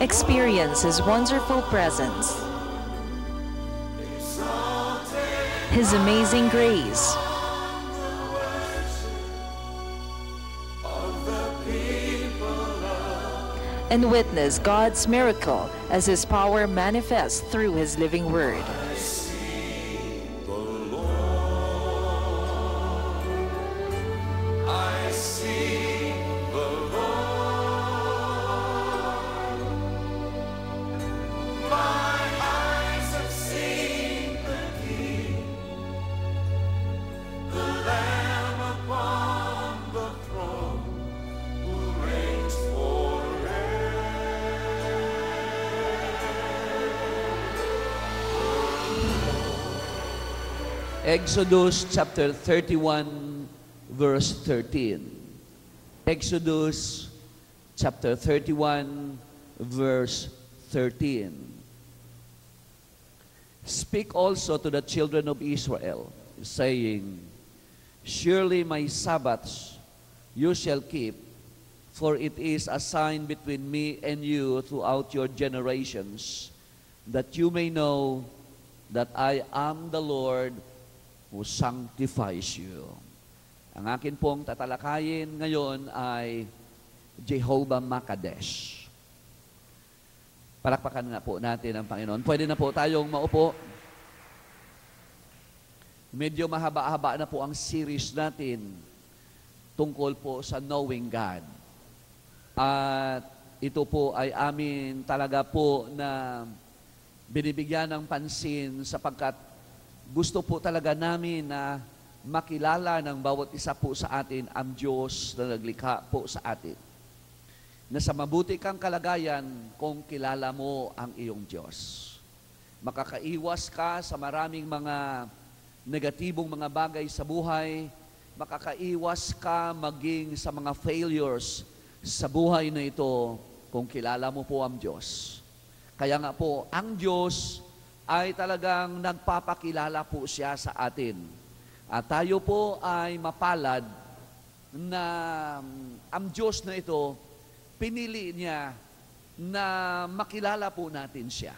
Experience His wonderful presence, His amazing grace, and witness God's miracle as His power manifests through His living Word. Exodus chapter 31, verse 13. Exodus chapter 31, verse 13. Speak also to the children of Israel, saying, surely my Sabbaths you shall keep, for it is a sign between me and you throughout your generations, that you may know that I am the Lord who sanctifies you. Ang akin pong tatalakayin ngayon ay Jehovah Makadesh. Palakpakan nga po natin ang Panginoon. Pwede na po tayong maupo. Medyo mahaba-haba na po ang series natin tungkol po sa knowing God. At ito po ay amin talaga po na binibigyan ng pansin sapagkat gusto po talaga namin na makilala ng bawat isa po sa atin ang Diyos na naglikha po sa atin. Na sa mabuti kang kalagayan kung kilala mo ang iyong Diyos. Makakaiwas ka sa maraming mga negatibong mga bagay sa buhay. Makakaiwas ka maging sa mga failures sa buhay na ito kung kilala mo po ang Diyos. Kaya nga po, ang Diyos ay talagang nagpapakilala po siya sa atin. At tayo po ay mapalad na ang Diyos na ito, pinili niya na makilala po natin siya.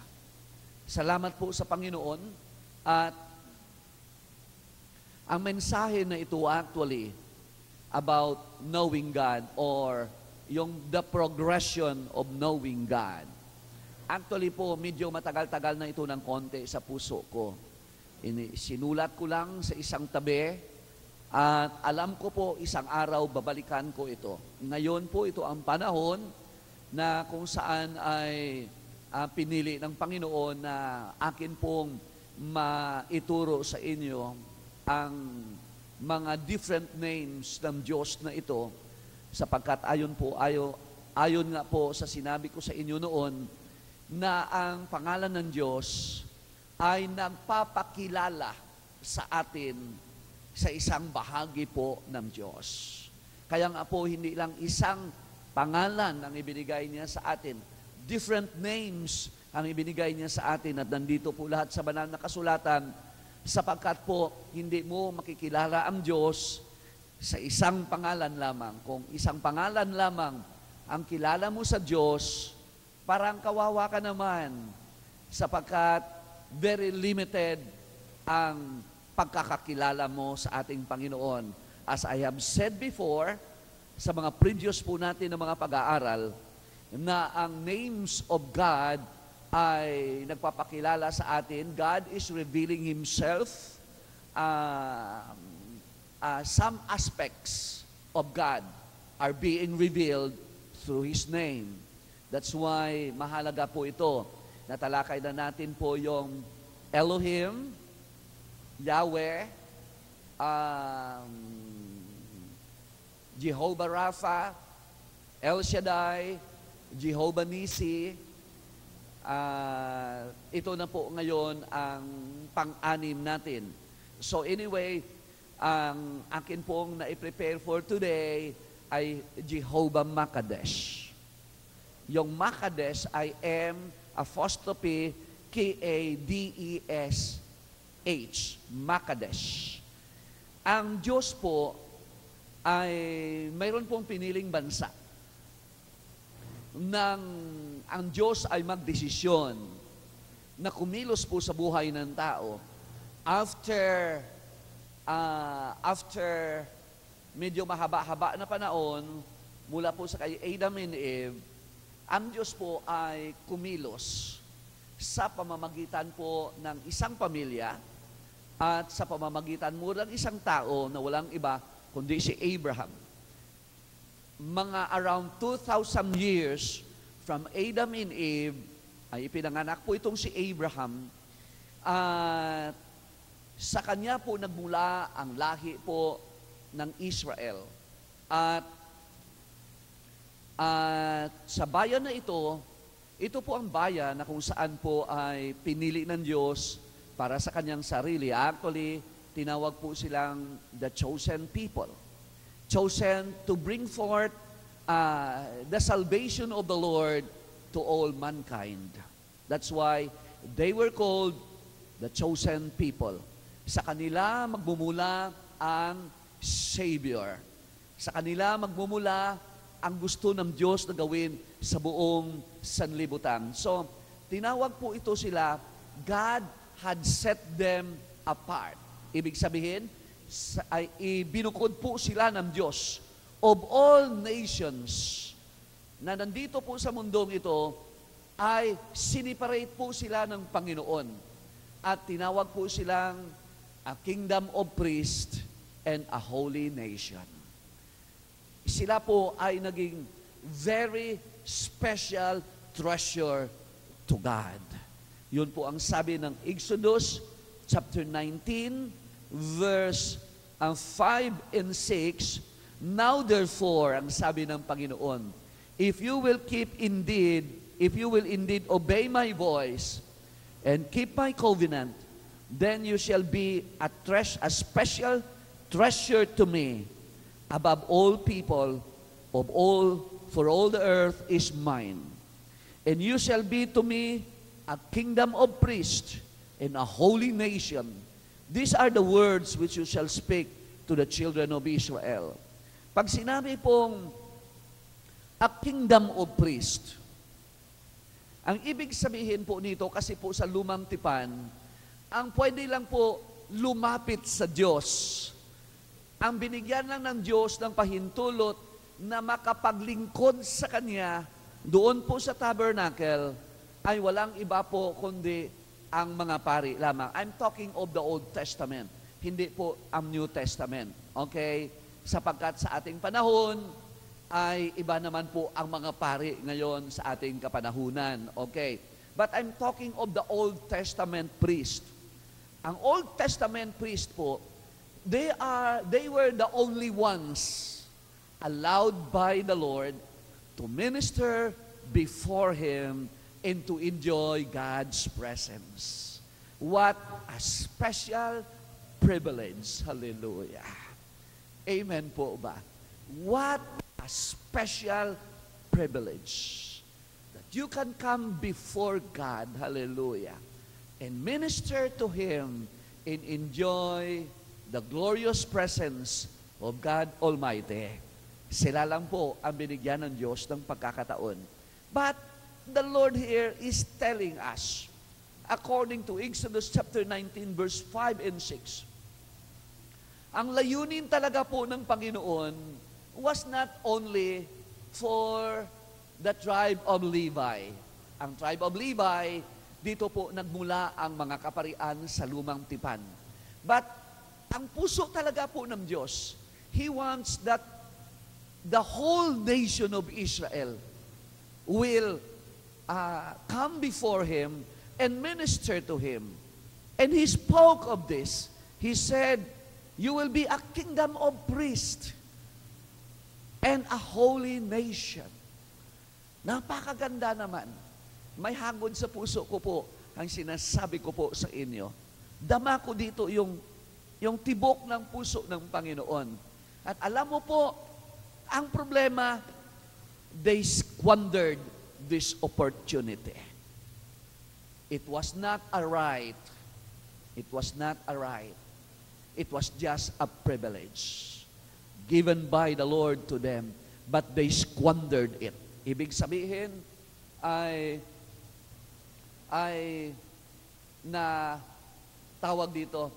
Salamat po sa Panginoon. At ang mensahe na ito actually about knowing God or the progression of knowing God. Actually po, medyo matagal-tagal na ito ng konti sa puso ko. Sinulat ko lang sa isang tabi at alam ko po isang araw babalikan ko ito. Ngayon po ito ang panahon na kung saan ay pinili ng Panginoon na akin pong maituro sa inyo ang mga different names ng Diyos na ito sapagkat ayon nga po sa sinabi ko sa inyo noon na ang pangalan ng Diyos ay nagpapakilala sa atin sa isang bahagi po ng Diyos. Kaya nga po, hindi lang isang pangalan ang ibinigay niya sa atin. Different names ang ibinigay niya sa atin at nandito po lahat sa banal na kasulatan sapagkat po, hindi mo makikilala ang Diyos sa isang pangalan lamang. Kung isang pangalan lamang ang kilala mo sa Diyos, parang kawawa ka naman sapagkat very limited ang pagkakakilala mo sa ating Panginoon. As I have said before, sa mga previous po natin ng mga pag-aaral, na ang names of God ay nagpapakilala sa atin. God is revealing Himself. Some aspects of God are being revealed through His name. That's why mahalaga po ito. Natalakay na natin po yung Elohim, Yahweh, Jehovah Rapha, El Shaddai, Jehovah Nisi. Ito na po ngayon ang pang-anim natin. So anyway, ang akin pong na-prepare for today ay Jehovah Makadesh. Yung Makadesh ay M-apostrophe K-A-D-E-S-H. Makadesh. Ang Diyos po ay mayroon pong piniling bansa. Nang ang Diyos ay magdesisyon na kumilos po sa buhay ng tao after medyo mahaba-haba na panahon mula po sa kay Adam and Eve, ang Diyos po ay kumilos sa pamamagitan po ng isang pamilya at sa pamamagitan mo ng isang tao na walang iba kundi si Abraham. Mga around 2,000 years from Adam and Eve, ay ipinanganak po itong si Abraham. At sa kanya po nagmula ang lahi po ng Israel. At sa bayan na ito po ang bayan na kung saan po ay pinili ng Diyos para sa kanyang sarili. Actually, tinawag po silang the chosen people. Chosen to bring forth the salvation of the Lord to all mankind. That's why they were called the chosen people. Sa kanila magmumula ang Savior. Sa kanila magmumula ang gusto ng Diyos na gawin sa buong sanlibutan. So, tinawag po ito sila, God had set them apart. Ibig sabihin, ay ibinukod po sila ng Diyos of all nations na nandito po sa mundong ito ay siniparate po sila ng Panginoon at tinawag po silang a kingdom of priests and a holy nation. Sila po ay naging very special treasure to God. Yun po ang sabi ng Exodus chapter 19 verse 5 and 6, now therefore, ang sabi ng Panginoon, if you will indeed obey my voice and keep my covenant, then you shall be a special treasure to me above all people for all the earth is mine. And you shall be to me a kingdom of priests and a holy nation. These are the words which you shall speak to the children of Israel. Pag sinabi pong a kingdom of priests, ang ibig sabihin po nito, kasi po sa lumang tipan, ang pwede lang po lumapit sa Diyos. Ang binigyan lang ng Diyos ng pahintulot na makapaglingkod sa Kanya doon po sa tabernacle ay walang iba po kundi ang mga pari lamang. I'm talking of the Old Testament, hindi po ang New Testament. Okay? Sapagkat sa ating panahon, ay iba naman po ang mga pari ngayon sa ating kapanahunan. Okay? But I'm talking of the Old Testament priest. Ang Old Testament priest po, they were the only ones allowed by the Lord to minister before Him and to enjoy God's presence. What a special privilege. Hallelujah. Amen po ba? What a special privilege that you can come before God, hallelujah, and minister to Him and enjoy the glorious presence of God Almighty. Sila lang po ang binigyan ng Diyos ng pagkakataon. But the Lord here is telling us, according to Exodus chapter 19, verse 5 and 6, ang layunin talaga po ng Panginoon was not only for the tribe of Levi. Ang tribe of Levi, dito po nagmula ang mga kaparian sa lumang tipan. But ang puso talaga po ng Diyos, He wants that the whole nation of Israel will come before Him and minister to Him. And He spoke of this. He said, you will be a kingdom of priests and a holy nation. Napakaganda naman. May hangod sa puso ko po ang sinasabi ko po sa inyo. Dama ko dito yung tibok ng puso ng Panginoon. At alam mo po, ang problema, they squandered this opportunity. It was not a right. It was not a right. It was just a privilege given by the Lord to them, but they squandered it. Ibig sabihin, ay na tawag dito,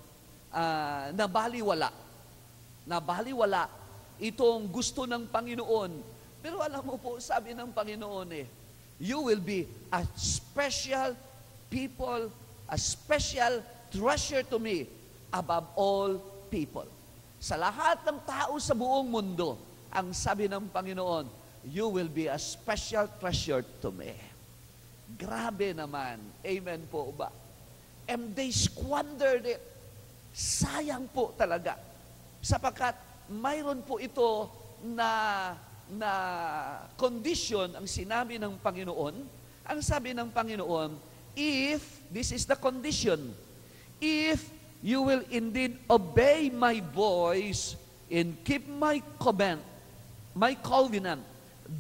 nabaliwala. Nabaliwala itong gusto ng Panginoon. Pero alam mo po, sabi ng Panginoon you will be a special people, a special treasure to me above all people. Sa lahat ng tao sa buong mundo, ang sabi ng Panginoon, you will be a special treasure to me. Grabe naman. Amen po ba? And they squandered it. Sayang po talaga. Sapagkat mayroon po ito na condition ang sinabi ng Panginoon. Ang sabi ng Panginoon, if, this is the condition, if you will indeed obey my voice and keep my covenant,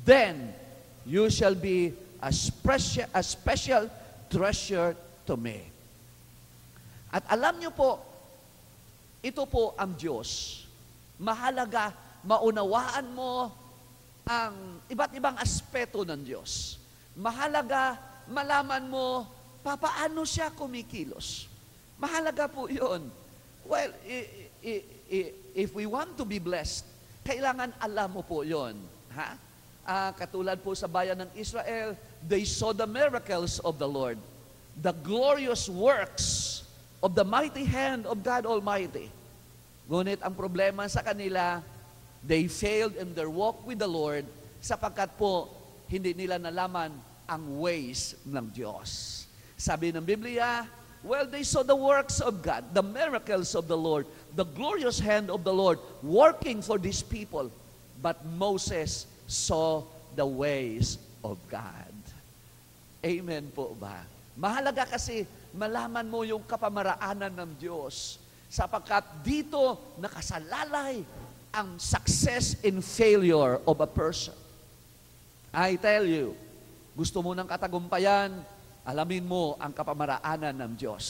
then you shall be a special treasure to me. At alam niyo po, ito po ang Diyos. Mahalaga, maunawaan mo ang iba't ibang aspeto ng Diyos. Mahalaga, malaman mo, papaano siya kumikilos. Mahalaga po yun. Well, if we want to be blessed, kailangan alam mo po yun. Ha? Katulad po sa bayan ng Israel, they saw the miracles of the Lord, the glorious works of the mighty hand of God Almighty. Ngunit ang problema sa kanila, they failed in their walk with the Lord sapagkat po hindi nila nalaman ang ways ng Diyos. Sabi ng Biblia, well, they saw the works of God, the miracles of the Lord, the glorious hand of the Lord working for these people. But Moses saw the ways of God. Amen po ba? Mahalaga kasi malaman mo yung kapamaraanan ng Diyos sapagkat dito nakasalalay ang success and failure of a person. I tell you, gusto mo ng katagumpayan, alamin mo ang kapamaraanan ng Diyos.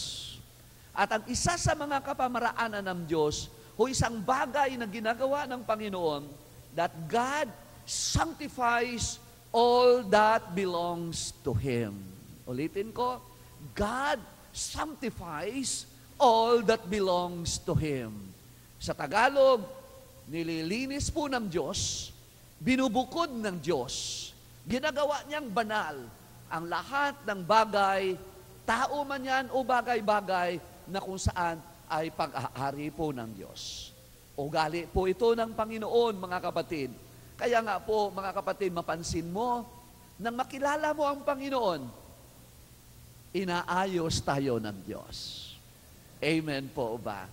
At ang isa sa mga kapamaraanan ng Diyos, o isang bagay na ginagawa ng Panginoon, that God sanctifies all that belongs to Him. Ulitin ko, God sanctifies all that belongs to Him. Sa Tagalog, nililinis po ng Diyos, binubukod ng Diyos, ginagawa niyang banal ang lahat ng bagay, tao man yan o bagay-bagay na kung saan ay pag-aari po ng Diyos. Ugali po ito ng Panginoon, mga kapatid. Kaya nga po, mga kapatid, mapansin mo, nang makilala mo ang Panginoon, inaayos tayo ng Diyos. Amen po ba?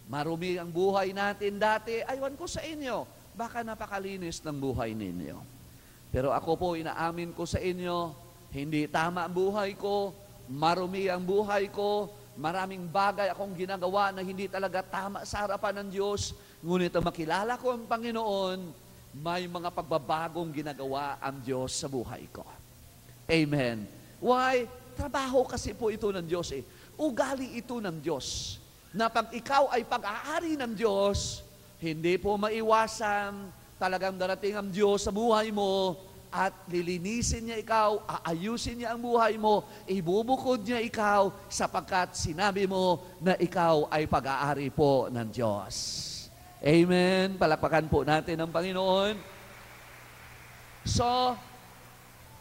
Marumi ang buhay natin dati, aywan ko sa inyo, baka napakalinis ng buhay ninyo. Pero ako po, inaamin ko sa inyo, hindi tama ang buhay ko, marumi ang buhay ko, maraming bagay akong ginagawa na hindi talaga tama sa harapan ng Diyos, ngunit ang makilala ko ang Panginoon, may mga pagbabagong ginagawa ang Diyos sa buhay ko. Amen. Why? Trabaho kasi po ito ng Diyos eh. Ugali ito ng Diyos. Na pag ikaw ay pag-aari ng Diyos, hindi po maiwasan, talagang darating ang Diyos sa buhay mo at lilinisin niya ikaw, aayusin niya ang buhay mo, ibubukod niya ikaw sapagkat sinabi mo na ikaw ay pag-aari po ng Diyos. Amen. Palakpakan po natin ang Panginoon. So,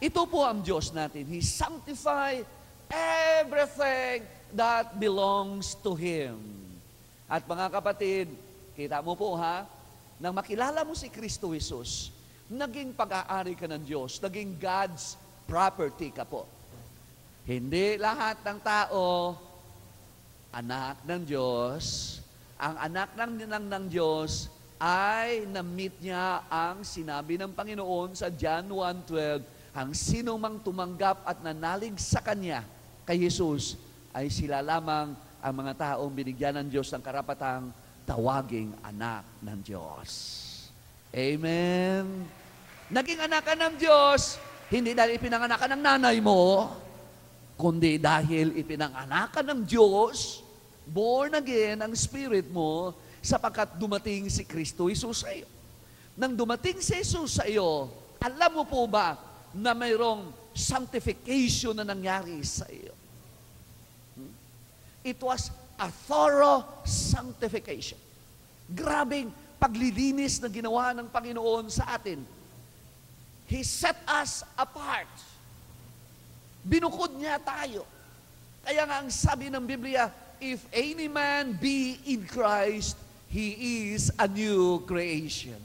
ito po ang Diyos natin. He sanctified everything that belongs to Him. At mga kapatid, kita mo po ha, nang makilala mo si Kristo Jesus, naging pag-aari ka ng Diyos, naging God's property ka po. Hindi lahat ng tao, anak ng Diyos. Ang anak ng Diyos ay na-meet niya ang sinabi ng Panginoon sa John 1:12, ang sino mang tumanggap at nanalig sa Kanya, kay Jesus, ay sila lamang ang mga taong binigyan ng Diyos ng karapatang tawaging anak ng Diyos. Amen. Naging anak ka ng Diyos, hindi dahil ipinanganak ka ng nanay mo, kundi dahil ipinanganak ka ng Diyos, born again ang spirit mo, sapagkat dumating si Kristo Jesus sa iyo. Nang dumating si Jesus sa iyo, alam mo po ba na mayroong sanctification na nangyari sa iyo. It was a thorough sanctification. Grabing paglilinis na ginawa ng Panginoon sa atin. He set us apart. Binukod niya tayo. Kaya nga ang sabi ng Biblia, if any man be in Christ, he is a new creation.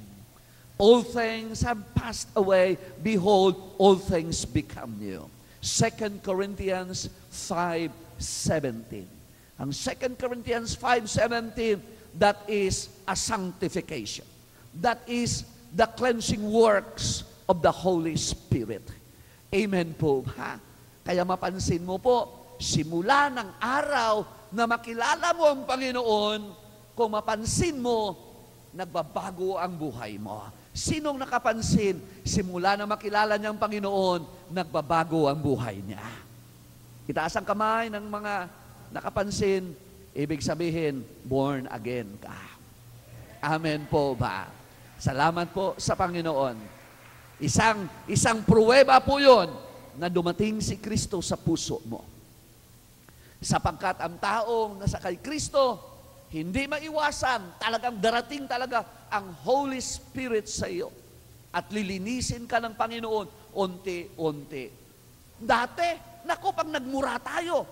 All things have passed away. Behold, all things become new. 2 Corinthians 5:17. Ang 2 Corinthians 5:17, that is a sanctification. That is the cleansing works of the Holy Spirit. Amen po, ha? Kaya mapansin mo po, simula ng araw na makilala mo ang Panginoon, kung mapansin mo, nagbabago ang buhay mo. Sinong nakapansin, simula na makilala niya ang Panginoon, nagbabago ang buhay niya. Itaas ang kamay ng mga nakapansin, ibig sabihin, born again ka. Amen po ba? Salamat po sa Panginoon. Isang pruweba po yun na dumating si Kristo sa puso mo. Sapagkat ang taong nasa kay Kristo, hindi maiwasan, talagang darating talaga ang Holy Spirit sa iyo. At lilinisin ka ng Panginoon, unti-unti. Dati, naku, pag nagmura tayo,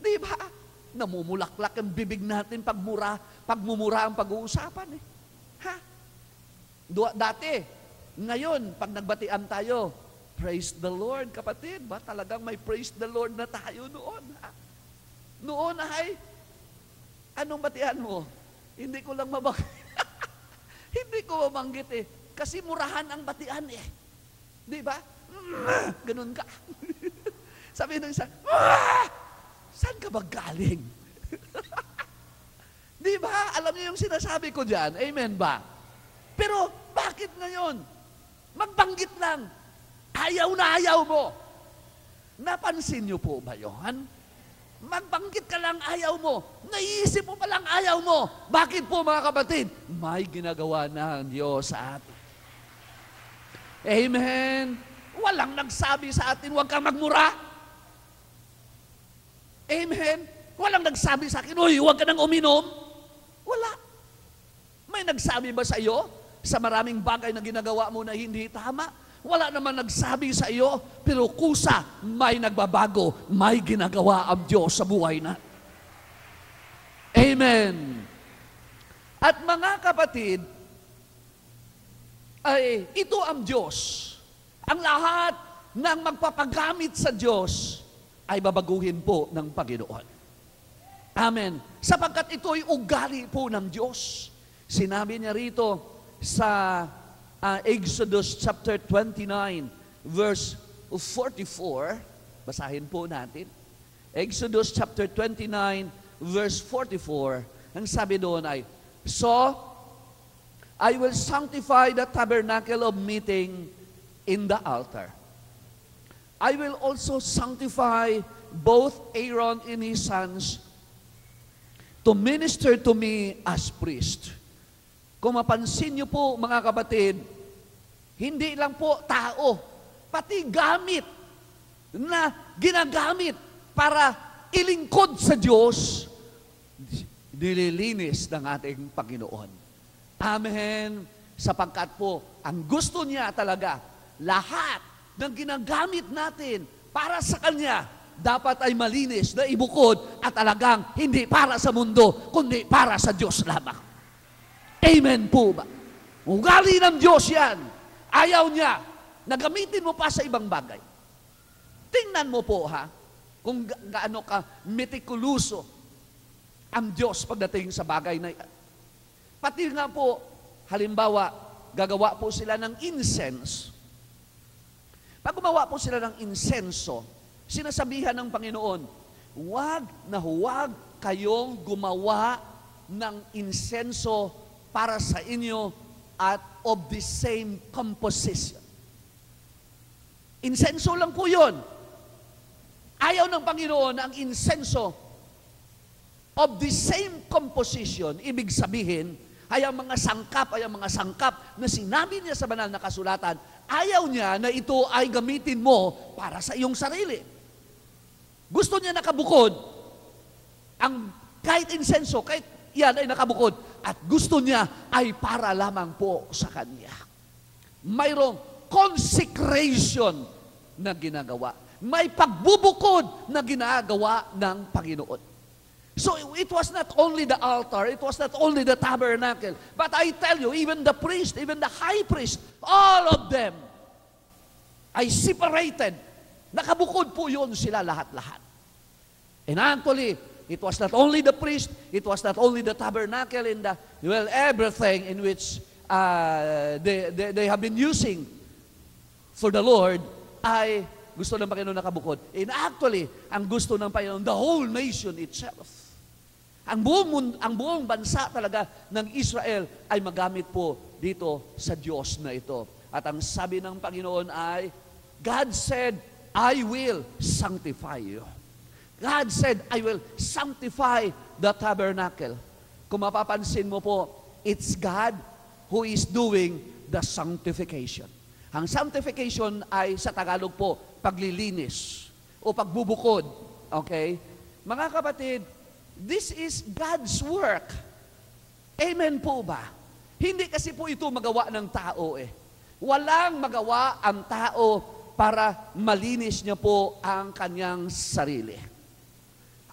di ba? Namumulaklak ang bibig natin pagmumura ang pag-uusapan. Dati, ngayon, pag nagbatian tayo, praise the Lord, kapatid. Ba, talagang may praise the Lord na tayo noon. Noon ay, anong batian mo? Hindi ko lang mabanggit. Hindi ko mabanggit Kasi murahan ang batian Di ba? Ganun ka. Sabi ng isa, saan ka ba galing? Di ba? Alam niyo yung sinasabi ko dyan. Amen ba? Pero, bakit ngayon? Magbanggit lang. Ayaw na ayaw mo. Napansin niyo po ba yun? Magbanggit ka lang ayaw mo. Naiisip mo pa lang ayaw mo. Bakit po mga kapatid? May ginagawa na ang Diyos sa atin. Amen. Walang nagsabi sa atin, huwag kang magmura. Amen. Walang nagsabi sa akin, uy, huwag ka nang uminom. Wala. May nagsabi ba sa iyo sa maraming bagay na ginagawa mo na hindi tama? Wala naman nagsabi sa iyo, pero kusa, may nagbabago, may ginagawa ang Diyos sa buhay na. Amen. At mga kapatid, ay ito ang Diyos. Ang lahat ng magpapagamit sa Diyos ay babaguhin po ng Panginoon. Amen. Sapagkat ito'y ugali po ng Diyos. Sinabi niya rito sa Exodus chapter 29, verse 44. Basahin po natin. Exodus chapter 29, verse 44. Ang sabi doon ay, so, I will sanctify the tabernacle of meeting in the altar. I will also sanctify both Aaron and his sons to minister to me as priest. Kung mapansin niyo po mga kapatid, hindi lang po tao, pati gamit na ginagamit para ilingkod sa Diyos, nililinis ng ating Panginoon. Amen. Sapagkat po, ang gusto niya talaga, lahat ng ginagamit natin para sa Kanya, dapat ay malinis na ibukod at talagang hindi para sa mundo, kundi para sa Diyos lamang. Amen po ba? Ugali ng Diyos yan. Ayaw niya na gamitin mo pa sa ibang bagay. Tingnan mo po kung gaano ka metikuloso ang Diyos pagdating sa bagay na yan. Pati nga po, halimbawa, gagawa po sila ng incense. Pag gumawa po sila ng insenso, sinasabihan ng Panginoon, huwag na huwag kayong gumawa ng insenso para sa inyo at of the same composition. Insenso lang po yun. Ayaw ng Panginoon ang insenso of the same composition. Ibig sabihin, ay ang mga sangkap na sinabi niya sa banal na kasulatan ayaw niya na ito ay gamitin mo para sa iyong sarili. Gusto niya nakabukod, kahit insenso, kahit yan ay nakabukod, at gusto niya ay para lamang po sa Kanya. Mayroong consecration na ginagawa. May pagbubukod na ginagawa ng Panginoon. So it was not only the altar, it was not only the tabernacle, but I tell you, even the priest, even the high priest, all of them ay separated. Nakabukod po yun sila lahat-lahat. And actually, it was not only the priest, it was not only the tabernacle and everything in which they have been using for the Lord ay gusto ng Panginoon nakabukod. And actually, ang gusto ng Panginoon, the whole nation itself. Ang buong bansa talaga ng Israel ay magamit po dito sa Diyos na ito. At ang sabi ng Panginoon ay, God said, I will sanctify you. God said, I will sanctify the tabernacle. Kung mapapansin mo po, it's God who is doing the sanctification. Ang sanctification ay sa Tagalog po, paglilinis o pagbubukod. Okay? Mga kapatid, this is God's work. Amen po ba? Hindi kasi po ito magawa ng tao eh. Walang magawa ang tao para malinis niya po ang kanyang sarili.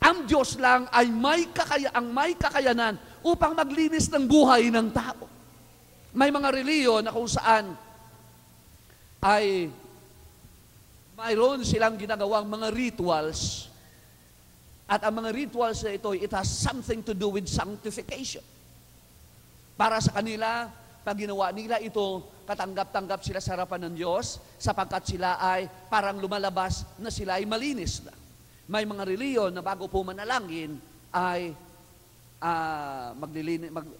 Ang Diyos lang ay may kakayanan upang maglinis ng buhay ng tao. May mga reliyon na kung saan ay mayroon silang ginagawang mga rituals. At ang mga rituals na ito, it has something to do with sanctification. Para sa kanila, pag ginawa nila ito, katanggap-tanggap sila sa harapan ng Diyos, sapagkat sila ay parang lumalabas na sila ay malinis na. May mga reliyon na bago po manalangin, ay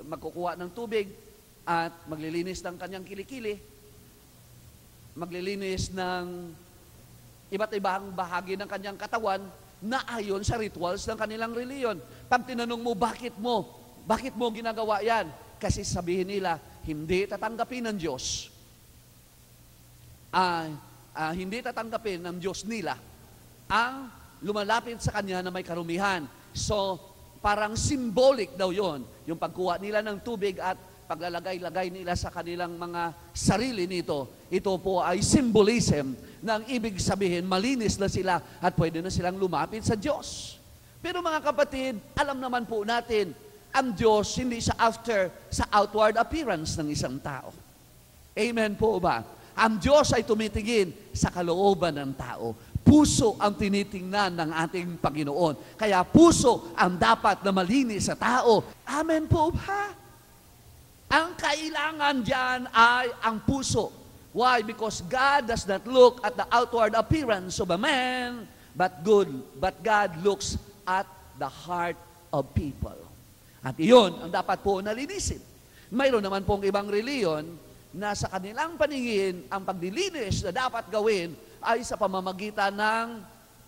magkukuha ng tubig at maglilinis ng kanyang kilikili, maglilinis ng iba't ibang bahagi ng kanyang katawan, na ayon sa rituals ng kanilang reliyon. Pag tinanong mo, bakit mo ginagawa yan? Kasi sabihin nila, hindi tatanggapin ng Diyos. Hindi tatanggapin ng Diyos nila ang lumalapit sa Kanya na may karumihan. So, parang symbolic daw yon, yung pagkuha nila ng tubig at paglalagay-lagay nila sa kanilang mga sarili nito. Ito po ay symbolism ng ibig sabihin, malinis na sila at pwede na silang lumapit sa Diyos. Pero mga kapatid, alam naman po natin, ang Diyos hindi siya after sa outward appearance ng isang tao. Amen po ba? Ang Diyos ay tumitingin sa kalooban ng tao. Puso ang tinitingnan ng ating Panginoon. Kaya puso ang dapat na malinis sa tao. Amen po ba? Ang kailangan dyan ay ang puso. Why? Because God does not look at the outward appearance of a man, but God looks at the heart of people. At iyon ang dapat po nalinisin. Mayroon naman pong ibang reliyon na sa kanilang paningin, ang paglilinis na dapat gawin ay sa pamamagitan ng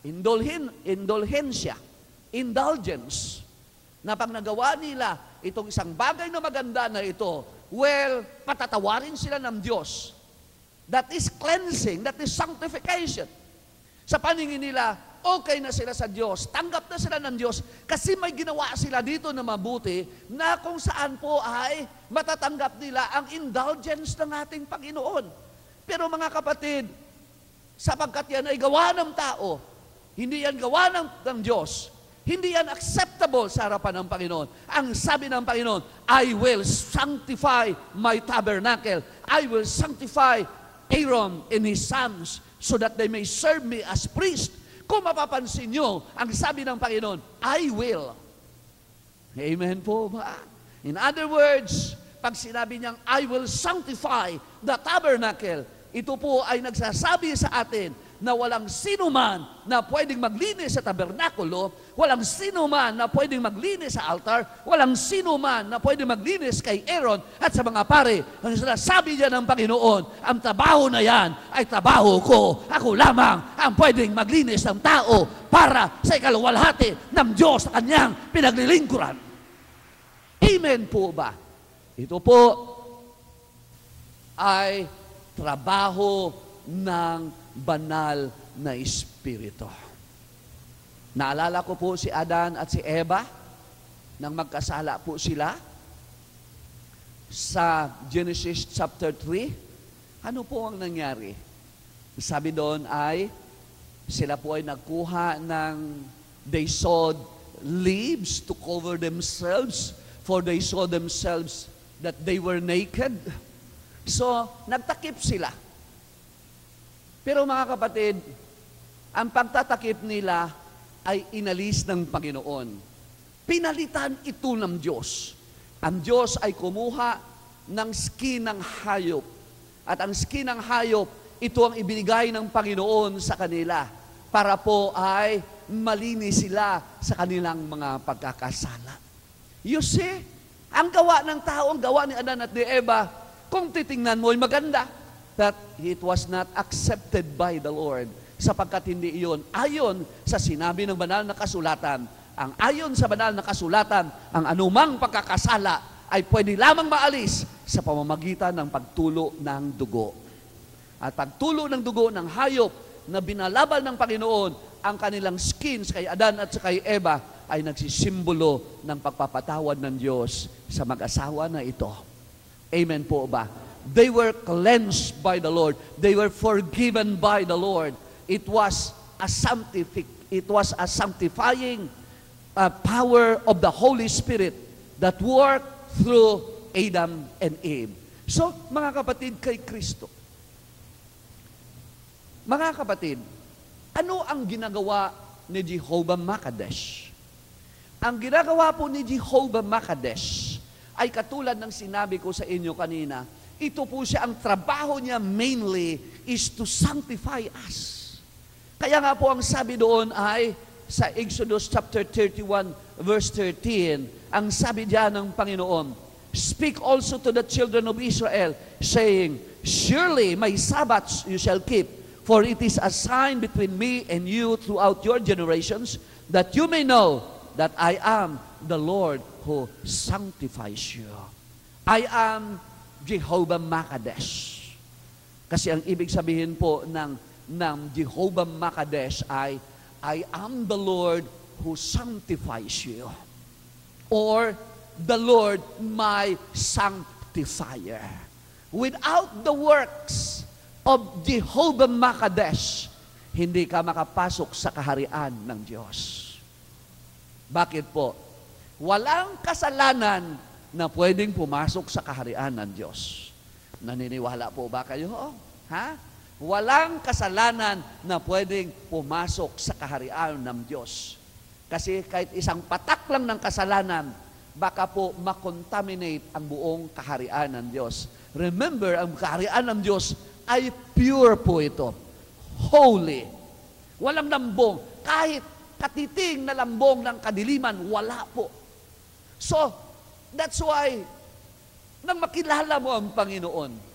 indulgence. Na pag nagawa nila itong isang bagay na maganda na ito, patatawarin sila ng Diyos. That is cleansing, that is sanctification. Sa paningin nila, okay na sila sa Diyos, tanggap na sila ng Diyos, kasi may ginawa sila dito na mabuti, na kung saan po ay matatanggap nila ang indulgence ng ating Panginoon. Pero mga kapatid, sapagkat yan ay gawa ng tao, hindi yan gawa ng Diyos, hindi yan acceptable sa harapan ng Panginoon. Ang sabi ng Panginoon, I will sanctify my tabernacle. I will sanctify Aaron and his sons so that they may serve me as priest. Kung mapapansin nyo, ang sabi ng Panginoon, I will. Amen po ba? In other words, pag sinabi niyang, I will sanctify the tabernacle, ito po ay nagsasabi sa atin na walang sino man na pwedeng maglinis sa tabernakulo, walang sino man na pwedeng maglinis sa altar, walang sino man na pwedeng maglinis kay Aaron at sa mga pare. Ang sinasabi niya ng Panginoon, ang trabaho na yan ay trabaho ko. Ako lamang ang pwedeng maglinis ng tao para sa ikaluwalhati ng Diyos sa kanyang pinaglilingkuran. Amen po ba? Ito po ay trabaho ng banal na Espiritu. Naalala ko po si Adan at si Eva, nang magkasala po sila, sa Genesis chapter 3, ano po ang nangyari? Sabi doon ay, sila po ay nagkuha ng, they sewed leaves to cover themselves, for they saw themselves that they were naked. So, nagtakip sila. Pero mga kapatid, ang pagtatakip nila ay inalis ng Panginoon. Pinalitan ito ng Diyos. Ang Diyos ay kumuha ng skin ng hayop. At ang skin ng hayop, ito ang ibinigay ng Panginoon sa kanila para po ay malinis sila sa kanilang mga pagkakasala. You see, ang gawa ng tao, ang gawa ni Adan at ni Eva, kung titingnan mo ay maganda, but it was not accepted by the Lord, sapagkat hindi iyon ayon sa sinabi ng banal na kasulatan. Ang ayon sa banal na kasulatan, ang anumang pagkakasala ay pwede lamang maalis sa pamamagitan ng pagtulo ng dugo. At pagtulo ng dugo ng hayop na binalabal ng Panginoon, ang kanilang skins kay Adan at kay Eva ay nagsisimbolo ng pagpapatawad ng Diyos sa mag-asawa na ito. Amen po ba? They were cleansed by the Lord. They were forgiven by the Lord. It was a sanctifying power of the Holy Spirit that worked through Adam and Eve. So, mga kapatid, kay Kristo. Mga kapatid, ano ang ginagawa ni Jehovah Makadesh? Ang ginagawa po ni Jehovah Makadesh ay katulad ng sinabi ko sa inyo kanina, ito po siya, ang trabaho niya mainly is to sanctify us. Kaya nga po ang sabi doon ay sa Exodus chapter 31 verse 13, ang sabi diyan ng Panginoon, "Speak also to the children of Israel, saying, Surely my Sabbaths you shall keep, for it is a sign between me and you throughout your generations, that you may know that I am the Lord who sanctifies you." I am Jehovah Makadesh. Kasi ang ibig sabihin po ng Jehovah Makadesh ay, I am the Lord who sanctifies you. Or, the Lord my sanctifier. Without the works of Jehovah Makadesh, hindi ka makapasok sa kaharian ng Diyos. Bakit po? Walang kasalanan na pwedeng pumasok sa kaharian ng Diyos. Naniniwala po ba kayo? Ha? Walang kasalanan na pwedeng pumasok sa kaharian ng Diyos. Kasi kahit isang patak lang ng kasalanan, baka po makontaminate ang buong kaharian ng Diyos. Remember, ang kaharian ng Diyos ay pure po ito. Holy. Walang lambong. Kahit katiting na lambong ng kadiliman, wala po. So, that's why, nang makilala mo ang Panginoon,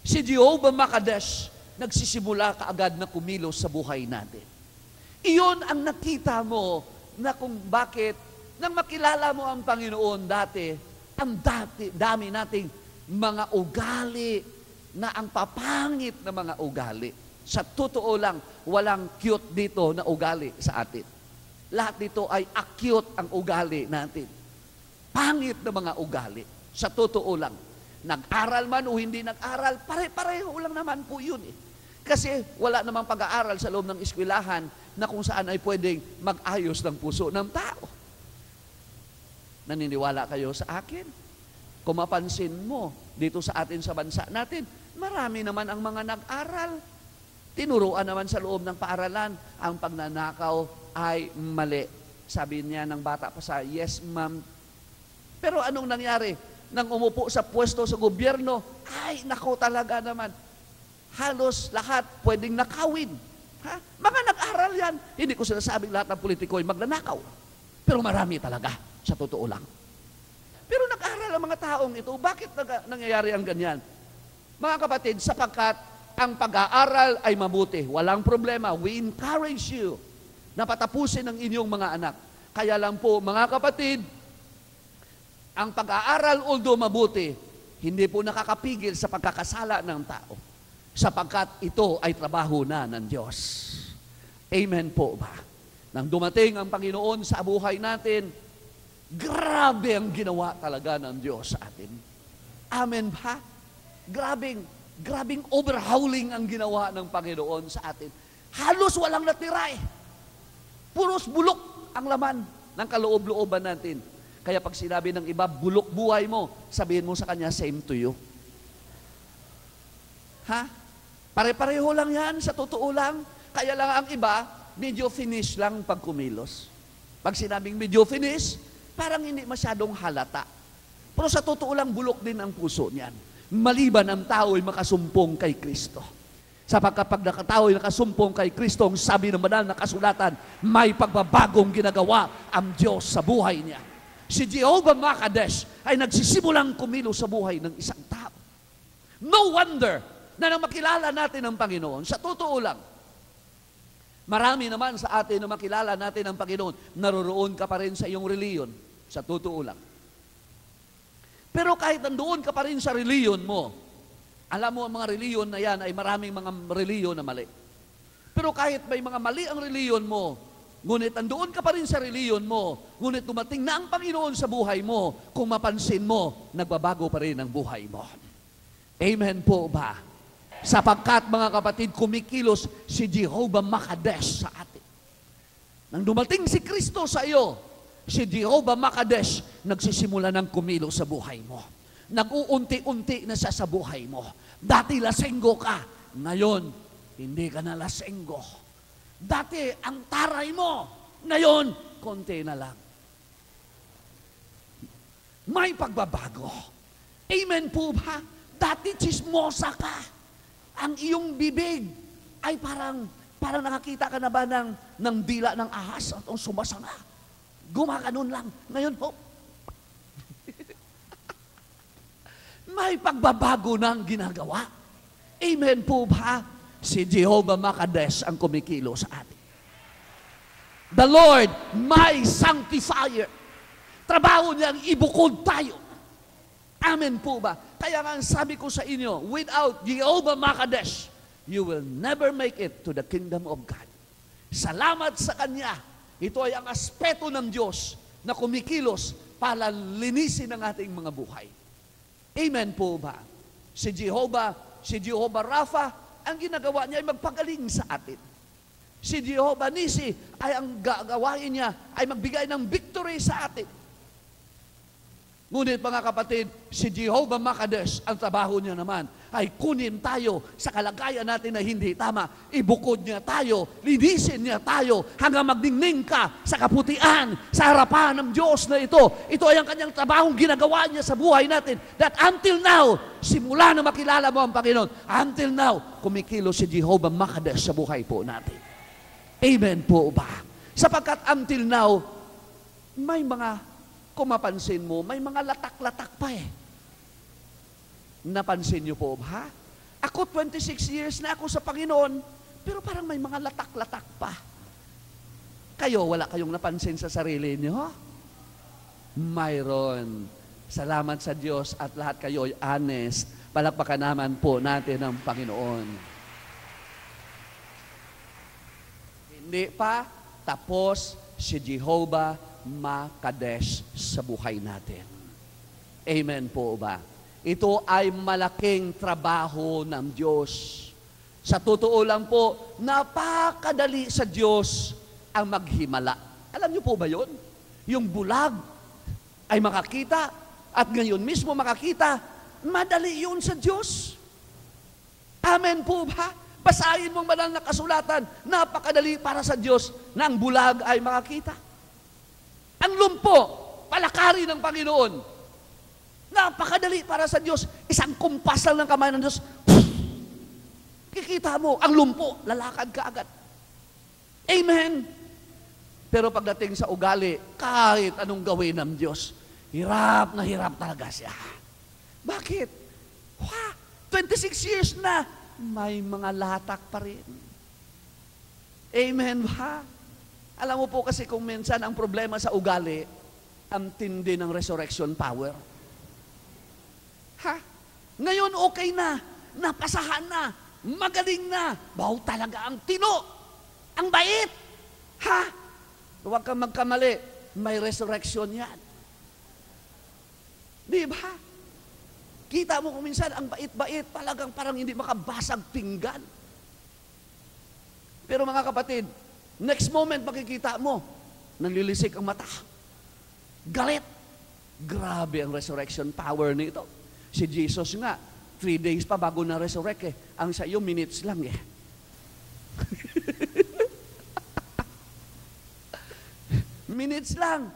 si Jehovah Makadesh nagsisimula kaagad na kumilos sa buhay natin. Iyon ang nakita mo na kung bakit nang makilala mo ang Panginoon dati, dami nating mga ugali na ang papangit na mga ugali. Sa totoo lang, walang cute dito na ugali sa atin. Lahat dito ay acute ang ugali natin. Pangit na mga ugali. Sa totoo lang. Nag-aral man o hindi nag-aral, pare-pareho lang naman po yun eh. Kasi wala namang pag-aaral sa loob ng eskwelahan na kung saan ay pwedeng mag-ayos ng puso ng tao. Naniniwala kayo sa akin? Kung mapansin mo, dito sa atin sa bansa natin, marami naman ang mga nag-aral. Tinuruan naman sa loob ng paaralan, ang pagnanakaw ay mali. Sabi niya ng bata pa sa, yes ma'am. Pero anong nangyari? Nang umupo sa pwesto sa gobyerno, ay nako talaga naman. Halos lahat pwedeng nakawin. Ha? Mga nag-aral yan. Hindi ko sinasabing lahat ng politiko ay magnanakaw. Pero marami talaga, sa totoo lang. Pero nag-aral ang mga taong ito. Bakit nangyayari ang ganyan? Mga kapatid, sapagkat ang pag-aaral ay mabuti. Walang problema. We encourage you na patapusin ang inyong mga anak. Kaya lang po, mga kapatid, ang pag-aaral, although mabuti, hindi po nakakapigil sa pagkakasala ng tao, sapagkat ito ay trabaho na ng Diyos. Amen po ba? Nang dumating ang Panginoon sa buhay natin, grabe ang ginawa talaga ng Diyos sa atin. Amen ba? Grabing overhauling ang ginawa ng Panginoon sa atin. Halos walang natira eh. Puros bulok ang laman ng kaloob-looban natin. Kaya pag sinabi ng iba, bulok buhay mo, sabihin mo sa kanya, same to you. Ha? Pare-pareho lang yan, sa totoo lang. Kaya lang ang iba, medyo finish lang pag kumilos. Pag sinabing medyo finish, parang hindi masyadong halata. Pero sa totoo lang, bulok din ang puso niyan. Maliban ang tao ay makasumpong kay Kristo. Sapagkat pag nakatao ay nakasumpong kay Kristo, ang sabi ng banal na kasulatan, may pagbabagong ginagawa ang Diyos sa buhay niya. Si Jehovah Makadesh ay nagsisimulang kumilos sa buhay ng isang tao. No wonder na nang makilala natin ang Panginoon, sa totoo lang, marami naman sa atin na makilala natin ang Panginoon, naroroon ka pa rin sa iyong reliyon, sa totoo lang. Pero kahit nandoon ka pa rin sa reliyon mo, alam mo, ang mga reliyon na yan ay maraming mga reliyon na mali. Pero kahit may mga mali ang reliyon mo, ngunit nandoon ka pa rin sa reliyon mo, ngunit dumating na ang Panginoon sa buhay mo, kung mapansin mo, nagbabago pa rin ang buhay mo. Amen po ba? Sapagkat, mga kapatid, kumikilos si Jehovah Makadesh sa atin. Nang dumating si Kristo sa iyo, si Jehovah Makadesh nagsisimula ng kumilos sa buhay mo. Nag-uunti-unti na siya sa buhay mo. Dati lasenggo ka, ngayon hindi ka na lasenggo. Dati ang taray mo, ngayon konti na lang. May pagbabago. Amen po ba? Dati chismosa ka. Ang iyong bibig ay parang nakakita ka na ba ng dila ng ahas at ang sumasanga. Gumaganon lang. Ngayon po, may pagbabago ng ginagawa. Amen po ba? Si Jehovah Makadesh ang kumikilo sa atin. The Lord, my sanctifier. Trabaho niyang ibukod tayo. Amen po ba? Kaya nga sabi ko sa inyo, without Jehovah Makadesh, you will never make it to the kingdom of God. Salamat sa Kanya. Ito ay ang aspeto ng Diyos na kumikilos para linisin ang ating mga buhay. Amen po ba? Si Jehovah Rapha, ang ginagawa niya ay magpagaling sa atin. Si Jehovah Nisi ay ang gagawain niya ay magbigay ng victory sa atin. Ngunit mga kapatid, si Jehovah Makadesh, ang trabaho niya naman ay kunin tayo sa kalagayan natin na hindi tama. Ibukod niya tayo, linisin niya tayo hanggang magdingning ka sa kaputian, sa harapan ng Diyos na ito. Ito ay ang kanyang trabahong ginagawa niya sa buhay natin. That until now, simula na makilala mo ang Panginoon, until now, kumikilo si Jehovah Makadesh sa buhay po natin. Amen po ba? Sapagkat until now, may mga, kung mapansin mo, may mga latak-latak pa eh. Napansin niyo po ba? Ako 26 years na ako sa Panginoon, pero parang may mga latak-latak pa. Kayo, wala kayong napansin sa sarili niyo? Mayroon. Salamat sa Diyos at lahat kayo ay honest. Palakpakan naman po natin ang Panginoon. Hindi pa tapos si Jehovah Makadesh sa buhay natin. Amen po ba? Ito ay malaking trabaho ng Diyos. Sa totoo lang po, napakadali sa Diyos ang maghimala. Alam niyo po ba yun? Yung bulag ay makakita at ngayon mismo makakita, madali yun sa Diyos. Amen po ba? Basahin mong banal na kasulatan, napakadali para sa Diyos na ang bulag ay makakita. Ang lumpo, palakari ng Panginoon. Napakadali para sa Diyos. Isang kumpas lang ng kamay ng Diyos. Kikita mo, ang lumpo, lalakad ka agad. Amen. Pero pagdating sa ugali, kahit anong gawin ng Diyos, hirap na hirap talaga siya. Bakit? 26 years na, may mga latak pa rin. Amen ba? Alam mo po kasi kung minsan ang problema sa ugali, ang tindi ng resurrection power. Ha? Ngayon okay na, napasahan na, magaling na, wow talaga ang tino, ang bait. Ha? Huwag kang magkamali, may resurrection yan. Di ba? Kita mo kung minsan, ang bait-bait, talagang parang hindi makabasag pinggan. Pero mga kapatid, next moment makikita mo, nanlilisik ang mata. Galit. Grabe ang resurrection power nito. Si Jesus nga, 3 days pa bago na resurrect eh. Ang sa iyo, minutes lang eh. Minutes lang.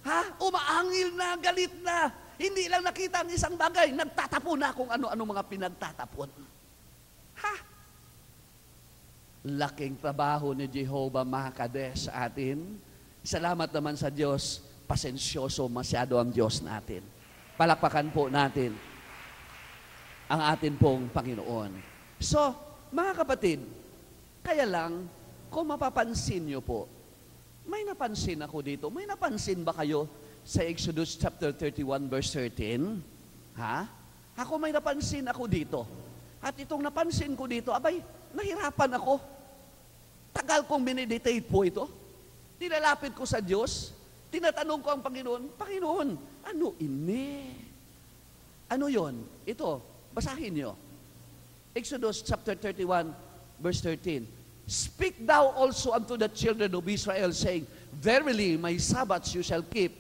Ha? Umaangil na, galit na. Hindi lang nakita ang isang bagay, nagtatapon na kung ano-ano mga pinagtatapon. Ha? Laking trabaho ni Jehovah Mahakades sa atin. Salamat naman sa Diyos, pasensyoso masyado ang Diyos natin. Palakpakan po natin ang atin pong Panginoon. So, mga kapatid, kaya lang, kung mapapansin nyo po, may napansin ako dito. May napansin ba kayo sa Exodus chapter 31 verse 13? Ha? Ako may napansin ako dito. At itong napansin ko dito, abay, nahirapan ako. Tagal kong mineditate po ito. Tinalapit ko sa Diyos. Tinatanong ko ang Panginoon, Panginoon, ano ini? Ano yon? Ito, basahin nyo. Exodus chapter 31 verse 13. Speak thou also unto the children of Israel, saying, Verily my Sabbaths you shall keep,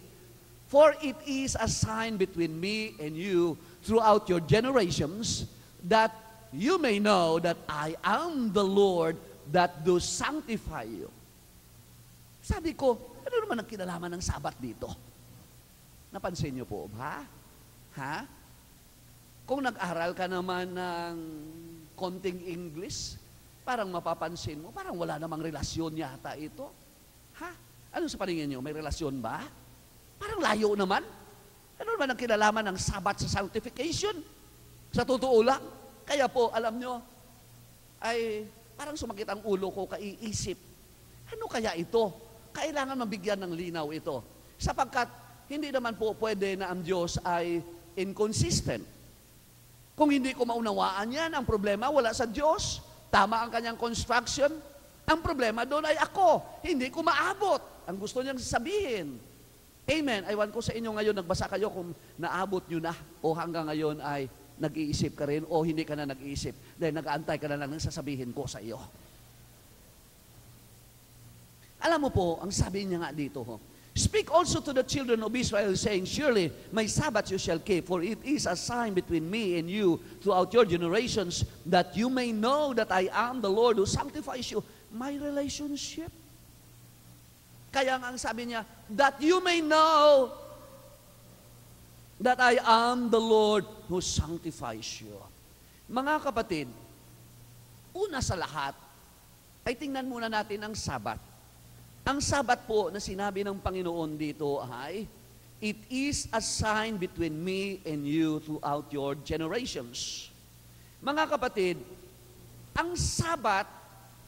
for it is a sign between me and you throughout your generations, that you may know that I am the Lord that do sanctify you. Sabi ko, ano naman ang kinalaman ng Sabat dito? Napansin niyo po ba? Ha? Kung nag-aral ka naman ng konting English, parang mapapansin mo, parang wala namang relasyon yata ito. Ha? Ano sa paningin niyo? May relasyon ba? Parang layo naman. Ano naman ang kinalaman ng Sabat sa sanctification? Sa totoo lang. Kaya po, alam nyo, ay parang sumakit ang ulo ko kaiisip. Ano kaya ito? Kailangan mabigyan ng linaw ito. Sapagkat hindi naman po pwede na ang Diyos ay inconsistent. Kung hindi ko maunawaan yan, ang problema wala sa Diyos. Tama ang kanyang construction. Ang problema doon ay ako. Hindi ko maabot. Ang gusto niyang sabihin. Amen. Aywan ko sa inyo ngayon, nagbasa kayo kung naabot nyo na o hanggang ngayon ay nag-iisip ka rin o hindi ka na nag-iisip. Dahil nag-aantay ka na lang ng sasabihin ko sa iyo. Alam mo po, ang sabi niya nga dito, Speak also to the children of Israel, saying, Surely my Sabbath you shall keep, for it is a sign between me and you throughout your generations, that you may know that I am the Lord who sanctifies you. My relationship. Kaya nga ang sabi niya, that you may know that I am the Lord who sanctifies you. Mga kapatid, una sa lahat, ay tingnan muna natin ang Sabat. Ang Sabat po na sinabi ng Panginoon dito ay, it is a sign between me and you throughout your generations. Mga kapatid, ang Sabat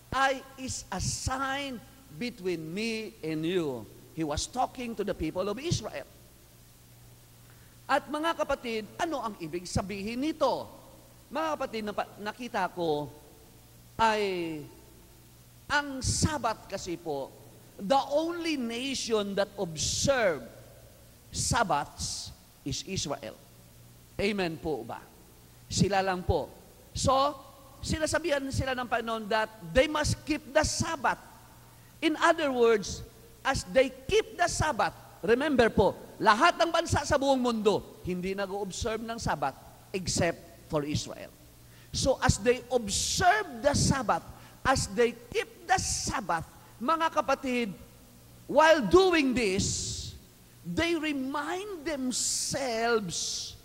ay is a sign between me and you. He was talking to the people of Israel. At mga kapatid, ano ang ibig sabihin nito? Mga kapatid, nakita ko ay ang Sabat kasi po, the only nation that observed Sabbaths is Israel. Amen po ba? Sila lang po. So, sinasabihan sila ng Panginoon that they must keep the Sabbath. In other words, as they keep the Sabbath, remember po, lahat ng bansa sa buong mundo, hindi nag-observe ng Sabbath except for Israel. So, as they observe the Sabbath, as they keep the Sabbath, mga kapatid, while doing this, they remind themselves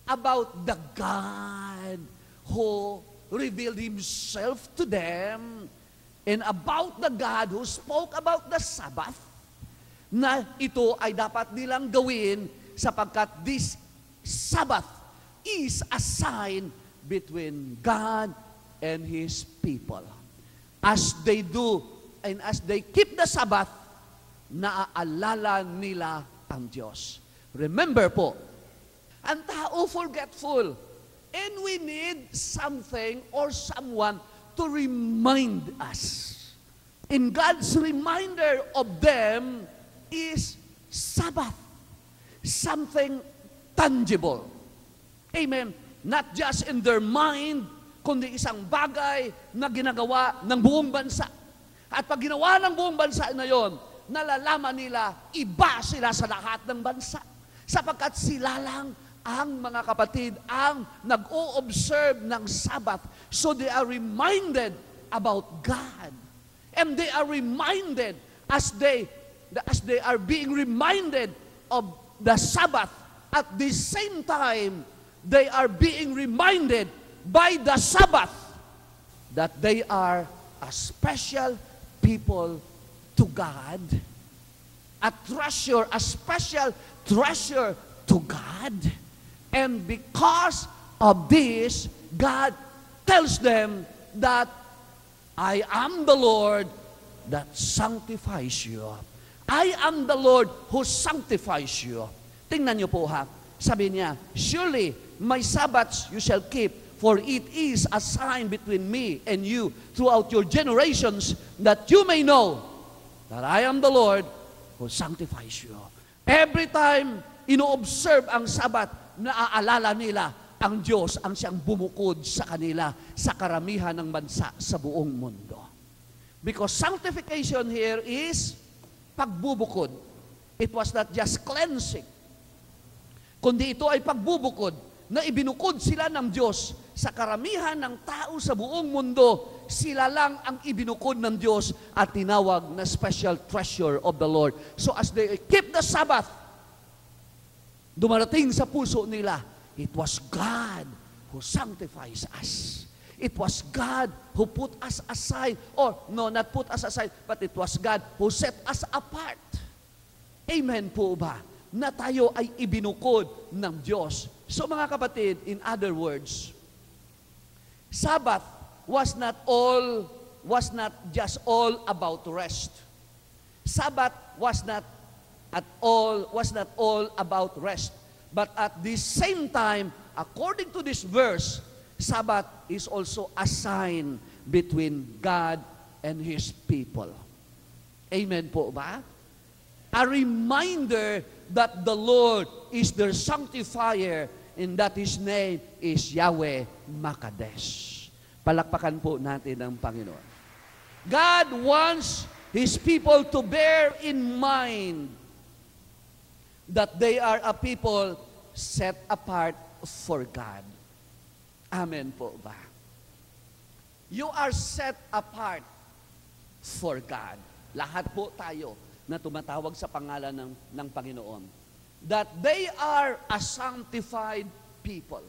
about the God who revealed Himself to them and about the God who spoke about the Sabbath, na ito ay dapat nilang gawin sapagkat this Sabbath is a sign between God and His people. As they do and as they keep the Sabbath, naaalala nila ang Diyos. Remember po, Ang tao forgetful. And we need something or someone to remind us. And God's reminder of them is Sabbath. Something tangible. Amen. Not just in their mind, kundi isang bagay na ginagawa ng buong bansa. At pag ginawa ng buong bansa na yon, nalalaman nila, iba sila sa lahat ng bansa. Sapagkat sila lang ang mga kapatid ang nag-o-observe ng Sabbath. So they are reminded about God. And they are reminded as they are being reminded of the Sabbath. At the same time, they are being reminded by the Sabbath that they are a special people to God, a special treasure to God. And because of this, God tells them that I am the Lord that sanctifies you. I am the Lord who sanctifies you. Tingnan niyo po ha. Sabi niya, surely my Sabbaths you shall keep, for it is a sign between me and you throughout your generations, that you may know that I am the Lord who sanctifies you. Every time ino-observe ang Sabbath, naaalala nila ang Diyos ang siyang bumukod sa kanila sa karamihan ng bansa sa buong mundo. Because sanctification here is pagbubukod. It was not just cleansing, kundi ito ay pagbubukod na ibinukod sila ng Diyos sa karamihan ng tao sa buong mundo. Sila lang ang ibinukod ng Diyos at tinawag na special treasure of the Lord. So as they keep the Sabbath, dumarating sa puso nila, it was God who sanctifies us. It was God who put us aside, or no, not put us aside, but it was God who set us apart. Amen po ba? Na tayo ay ibinukod ng Diyos. So mga kapatid, in other words, Sabbath was not just all about rest. Sabbath was not all about rest. But at the same time, according to this verse, Sabbath is also a sign between God and His people. Amen po ba? A reminder that the Lord is their sanctifier and that His name is Yahweh Makadesh. Palakpakan po natin ang Panginoon. God wants His people to bear in mind that they are a people set apart for God. Amen po ba? You are set apart for God. Lahat po tayo na tumatawag sa pangalan ng Panginoon. That they are a sanctified people.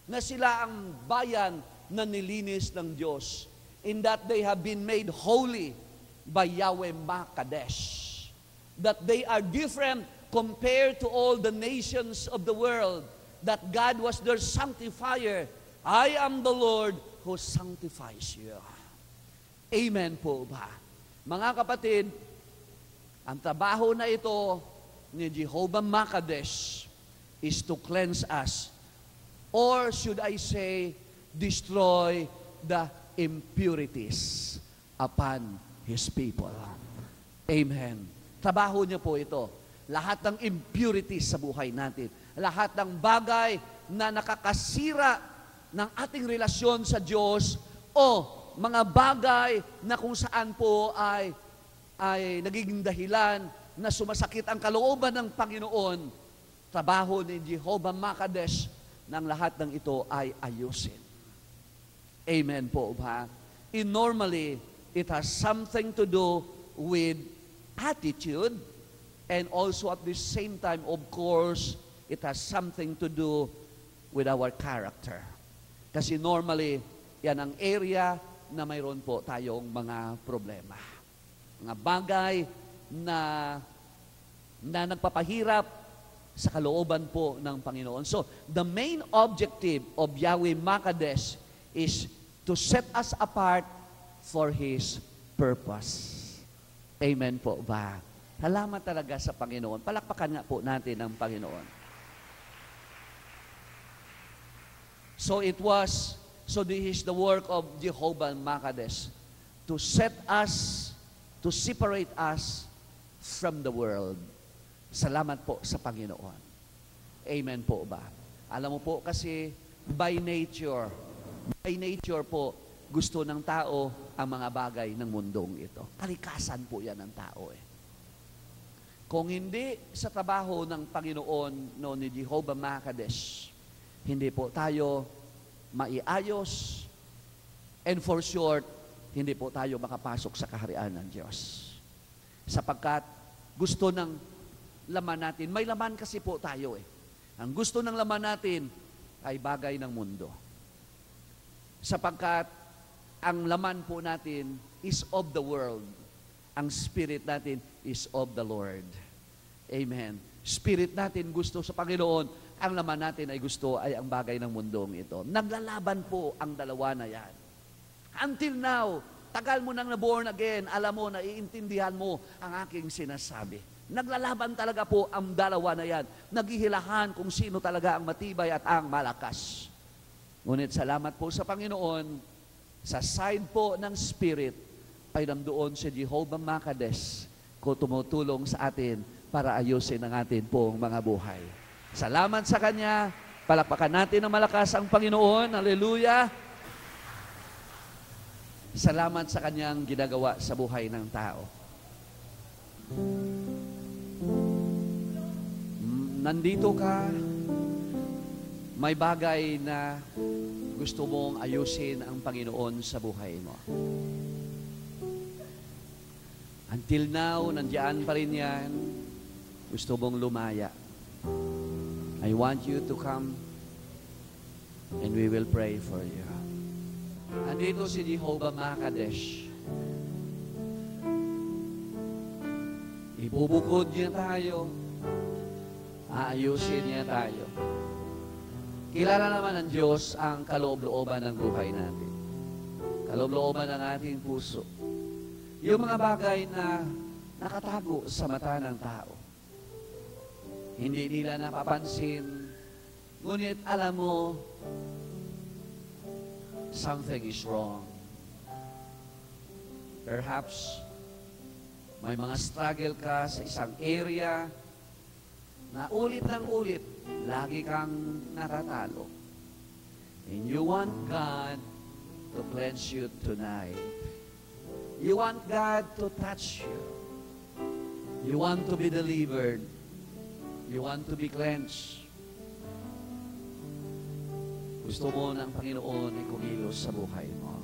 Na sila ang bayan na nilinis ng Diyos. In that they have been made holy by Yahweh Makadesh. That they are different compared to all the nations of the world. That God was their sanctifier. I am the Lord who sanctifies you. Amen po ba? Mga kapatid, ang trabaho na ito ni Jehovah Makadesh is to cleanse us. Or should I say, destroy the impurities upon His people. Amen. Trabaho niya po ito. Lahat ng impurities sa buhay natin. Lahat ng bagay na nakakasira ng ating relasyon sa Diyos o mga bagay na kung saan po ay nagiging dahilan na sumasakit ang kalooban ng Panginoon, trabaho ni Jehovah Makadesh ng lahat ng ito ay ayusin. Amen po ba? Normally, it has something to do with attitude, and also at the same time, of course, it has something to do with our character. Kasi normally, yan ang area na mayroon po tayong mga problema. Mga bagay na nagpapahirap sa kalooban po ng Panginoon. So, the main objective of Yahweh Makadesh is to set us apart for His purpose. Amen po ba? Salamat talaga sa Panginoon. Palakpakan nga po natin ang Panginoon. So this is the work of Jehovah Makadesh, to set us, to separate us from the world. Salamat po sa Panginoon. Amen po ba? Alam mo po kasi, by nature po, gusto ng tao ang mga bagay ng mundong ito. Kalikasan po yan ng tao eh. Kung hindi sa trabaho ng Panginoon no, ni Jehovah Makadesh, hindi po tayo maiayos, and for short, hindi po tayo makapasok sa kaharian ng Diyos. Sapagkat gusto ng laman natin, may laman kasi po tayo eh. Ang gusto ng laman natin ay bagay ng mundo. Sapagkat ang laman po natin is of the world. Ang spirit natin is of the Lord. Amen. Spirit natin gusto sa Panginoon, ang laman natin ay gusto ay ang bagay ng mundong ito. Naglalaban po ang dalawa na yan. Until now, tagal mo nang na-born again, alam mo, naiintindihan mo ang aking sinasabi. Naglalaban talaga po ang dalawa na yan. Naghihilahan kung sino talaga ang matibay at ang malakas. Ngunit salamat po sa Panginoon, sa side po ng Spirit, ay nandoon si Jehovah Makadesh kung tumutulong sa atin para ayusin ang atin pong mga buhay. Salamat sa Kanya. Palakpakan natin ng malakas ang Panginoon. Hallelujah. Salamat sa Kanyang ginagawa sa buhay ng tao. Nandito ka, may bagay na gusto mong ayusin ang Panginoon sa buhay mo. Until now, nandiyan pa rin yan. Gusto mong lumaya. I want you to come and we will pray for you. Andito si Jehovah Makadesh. Ibubukod niya tayo. Aayusin niya tayo. Kilala naman ng Diyos ang kaloob-looban ng buhay natin. Kaloob-looban ng ating puso. Yung mga bagay na nakatago sa mata ng tao. Hindi nila napapansin. Ngunit alam mo, something is wrong. Perhaps, may mga struggle ka sa isang area na ulit ng ulit, lagi kang natatalo. And you want God to cleanse you tonight. You want God to touch you. You want to be delivered. You want to be cleansed. Gusto mo ng Panginoon ay kumilos sa buhay mo.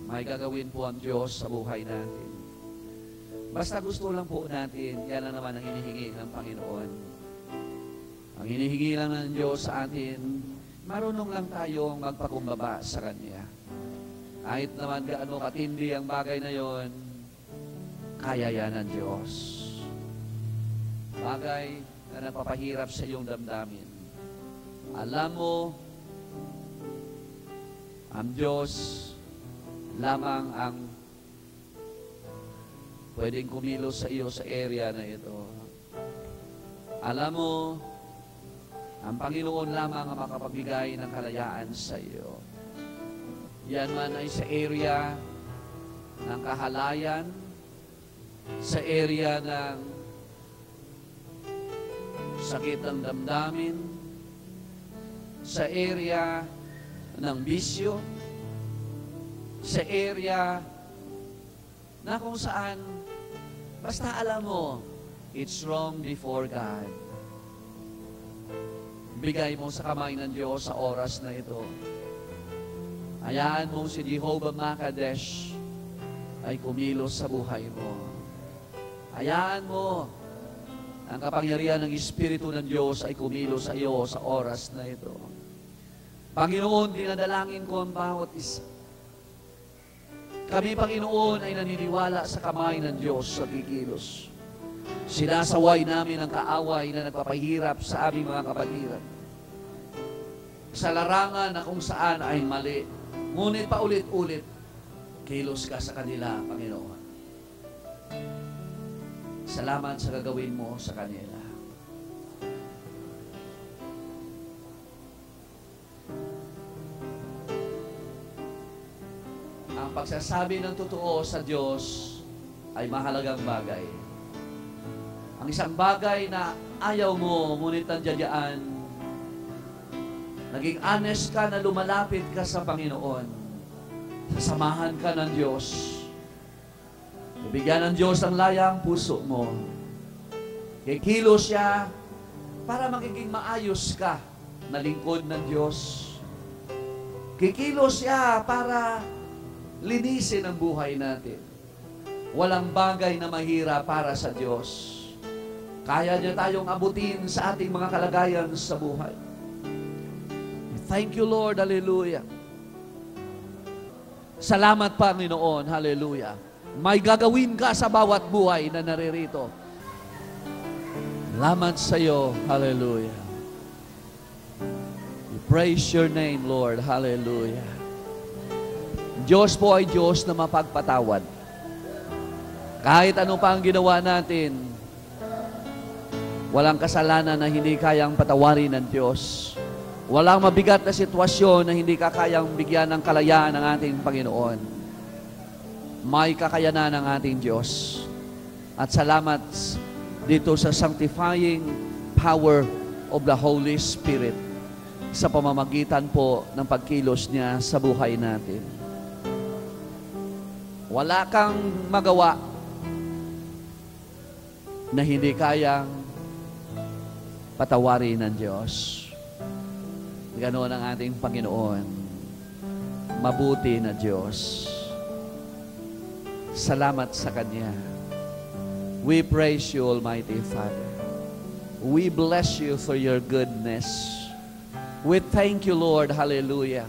May gagawin po ang Diyos sa buhay natin. Basta gusto lang po natin, yan lang naman ang hinihingi ng Panginoon. Ang hinihingi lang ng Diyos sa atin, marunong lang tayong magpakumbaba sa Kanya. Kahit naman gaano katindi ang bagay na yon, kaya yan ng Diyos. Bagay na napapahirap sa iyong damdamin. Alam mo, ang Diyos lamang ang pwedeng kumilos sa iyo sa area na ito. Alam mo, ang Panginoon lamang ang makapagbigay ng kalayaan sa iyo. Yan man ay sa area ng kahalayan, sa area ng sakit ng damdamin, sa area ng bisyo, sa area na kung saan, basta alam mo, it's wrong before God. Bigay mo sa kamay ng Diyos sa oras na ito. Hayaan mo si Jehovah Makadesh ay kumilos sa buhay mo. Hayaan mo ang kapangyarihan ng Espiritu ng Diyos ay kumilos sa iyo sa oras na ito. Panginoon, dinadalangin ko ang bawat isa. Kami, Panginoon, ay naniniwala sa kamay ng Diyos sa kikilos. Sinasaway namin ang kaaway na nagpapahirap sa aming mga kapatiran. Sa larangan na kung saan ay mali, ngunit paulit-ulit, kilos ka sa kanila, Panginoon. Salamat sa gagawin mo sa kanila. Ang pagsasabi ng totoo sa Diyos ay mahalagang bagay. Ang isang bagay na ayaw mo, ngunit nandiyan, naging honest ka na lumalapit ka sa Panginoon. Sasamahan ka ng Diyos. Ibigyan ng Diyos ang layang puso mo. Kikilos siya para magiging maayos ka na lingkod ng Diyos. Kikilos siya para linisin ang buhay natin. Walang bagay na mahirap para sa Diyos. Kaya niya tayong abutin sa ating mga kalagayan sa buhay. Thank you, Lord. Hallelujah. Salamat, Panginoon. Hallelujah. May gagawin ka sa bawat buhay na naririto. Salamat sa iyo. Hallelujah. We praise your name, Lord. Hallelujah. Diyos po ay Diyos na mapagpatawad. Kahit ano pa ang ginawa natin, walang kasalanan na hindi kayang patawarin ng Diyos. Walang mabigat na sitwasyon na hindi kayang bigyan ng kalayaan ng ating Panginoon. May kakayanan ng ating Diyos. At salamat dito sa sanctifying power of the Holy Spirit sa pamamagitan po ng pagkilos niya sa buhay natin. Wala kang magawa na hindi kayang patawarin ng Diyos. Ganoon ang ating Panginoon. Mabuti na Diyos. Salamat sa Kanya. We praise you, Almighty Father. We bless you for your goodness. We thank you, Lord, hallelujah,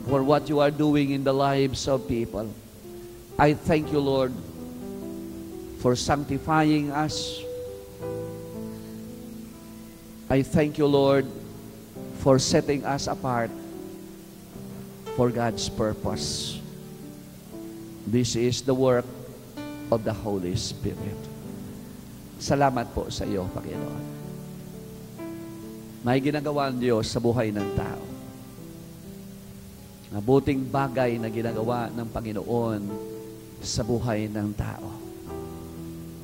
for what you are doing in the lives of people. I thank you, Lord, for sanctifying us. I thank you, Lord, for setting us apart for God's purpose. This is the work of the Holy Spirit. Salamat po sa iyo, Panginoon. May ginagawa ang Diyos sa buhay ng tao. Mabuting bagay na ginagawa ng Panginoon sa buhay ng tao.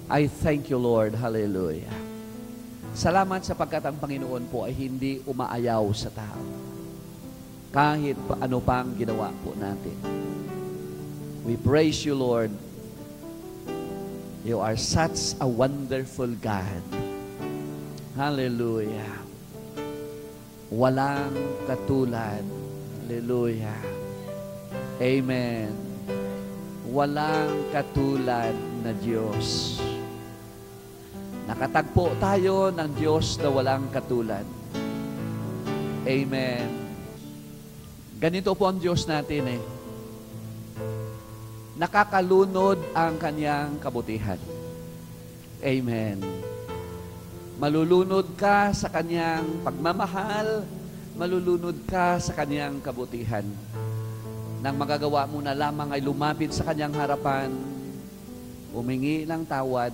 I thank you, Lord. Hallelujah. Salamat sapagkat ang Panginoon po ay hindi umaayaw sa tao. Kahit ano pang ginawa po natin. We praise you, Lord. You are such a wonderful God. Hallelujah. Walang katulad. Hallelujah. Amen. Walang katulad na Diyos. Nakatagpo tayo ng Diyos na walang katulad. Amen. Ganito po ang Diyos natin eh. Nakakalunod ang Kanyang kabutihan. Amen. Malulunod ka sa Kanyang pagmamahal, malulunod ka sa Kanyang kabutihan. Nang magagawa mo na lamang ay lumapit sa Kanyang harapan, humingi ng tawad,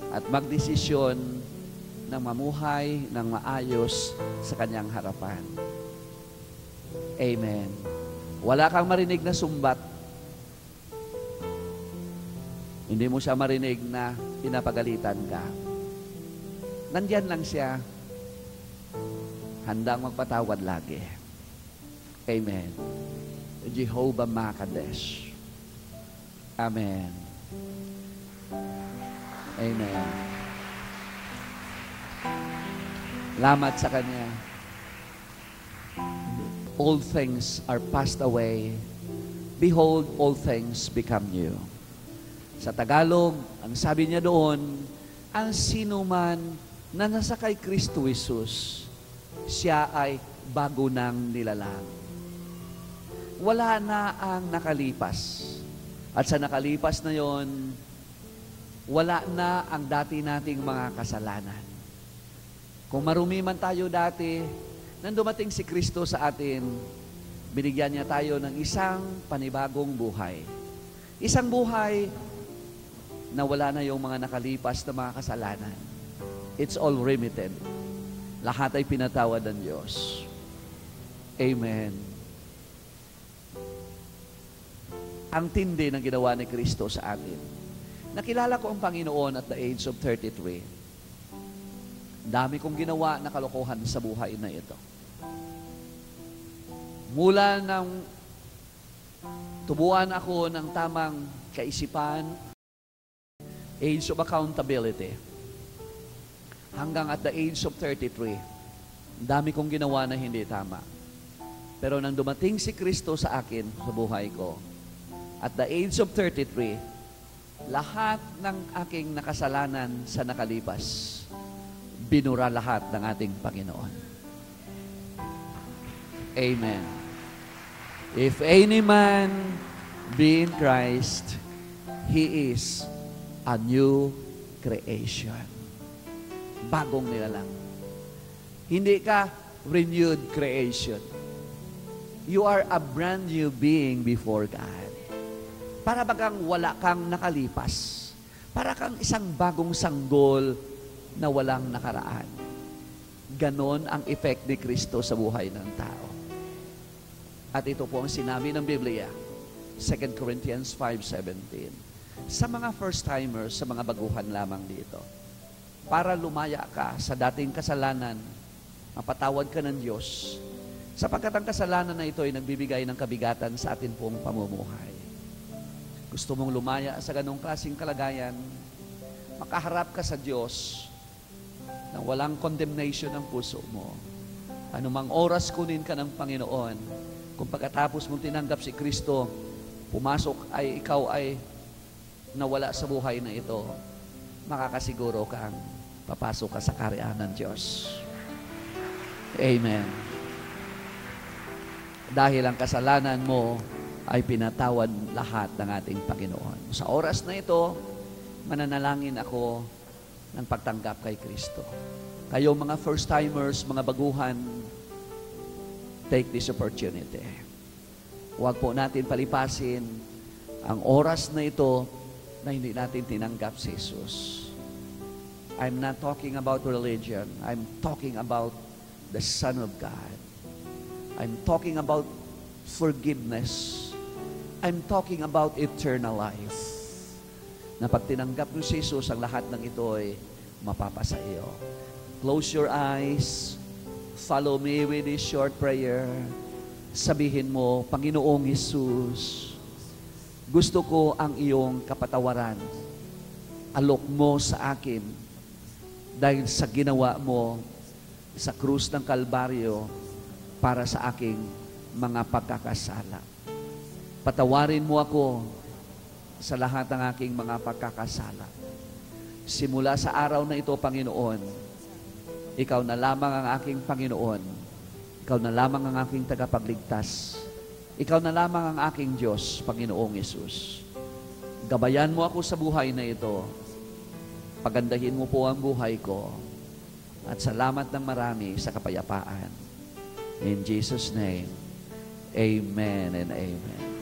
at magdesisyon na mamuhay ng maayos sa Kanyang harapan. Amen. Wala kang marinig na sumbat. Hindi mo siya marinig na pinapagalitan ka. Nandyan lang siya. Handang magpatawad lagi. Amen. Jehovah Makadesh. Amen. Amen. Salamat sa Kanya. All things are passed away. Behold, all things become new. Sa Tagalog, ang sabi niya doon, ang sino man na nasa kay Kristo Jesus, siya ay bago ng nilalang. Wala na ang nakalipas. At sa nakalipas na yon, wala na ang dati nating mga kasalanan. Kung marumi man tayo dati, nang dumating si Kristo sa atin, binigyan niya tayo ng isang panibagong buhay. Isang buhay na wala na yung mga nakalipas na mga kasalanan. It's all remitted. Lahat ay pinatawad ng Diyos. Amen. ang tindi ng ginawa ni Kristo sa atin. Nakilala ko ang Panginoon at the age of 33. Dami kong ginawa na kalokohan sa buhay na ito. Mula nang tubuan ako ng tamang kaisipan, age of accountability, hanggang at the age of 33, dami kong ginawa na hindi tama. Pero nang dumating si Kristo sa akin, sa buhay ko, at the age of 33, lahat ng aking nakasalanan sa nakalipas, binura lahat ng ating Panginoon. Amen. If any man be in Christ, he is a new creation. Bagong nilalang. Hindi ka renewed creation. You are a brand new being before God. Para bagang wala kang nakalipas. Para kang isang bagong sanggol na walang nakaraan. Ganon ang effect ni Kristo sa buhay ng tao. At ito po ang sinabi ng Biblia, 2 Corinthians 5:17. Sa mga first-timers, sa mga baguhan lamang dito, para lumaya ka sa dating kasalanan, mapatawad ka ng Diyos, sapagkat ang kasalanan na ito ay nagbibigay ng kabigatan sa atin pong pamumuhay. Gusto mong lumaya sa ganong klaseng kalagayan, makaharap ka sa Diyos na walang condemnation ang puso mo. Anumang oras kunin ka ng Panginoon, kung pagkatapos mong tinanggap si Kristo, pumasok ay ikaw ay nawala sa buhay na ito, makakasiguro kang papasok ka sa kaharian ng Diyos. Amen. Dahil ang kasalanan mo ay pinatawad lahat ng ating Panginoon. Sa oras na ito, mananalangin ako ng pagtanggap kay Kristo. Kayo mga first-timers, mga baguhan, take this opportunity. Huwag po natin palipasin ang oras na ito na hindi natin tinanggap si Jesus. I'm not talking about religion. I'm talking about the Son of God. I'm talking about forgiveness. I'm talking about eternal life. Na pag tinanggap mo si Jesus, ang lahat ng ito ay mapapasa iyo. Close your eyes. Follow me with this short prayer. Sabihin mo, Panginoong Jesus, gusto ko ang iyong kapatawaran. Alok mo sa akin dahil sa ginawa mo sa krus ng Kalbaryo para sa aking mga pagkakasala. Patawarin mo ako sa lahat ng aking mga pagkakasala. Simula sa araw na ito, Panginoon, ikaw na lamang ang aking Panginoon. Ikaw na lamang ang aking tagapagligtas. Ikaw na lamang ang aking Diyos, Panginoong Yesus. Gabayan mo ako sa buhay na ito. Pagandahin mo po ang buhay ko. At salamat ng marami sa kapayapaan. In Jesus' name, amen and amen.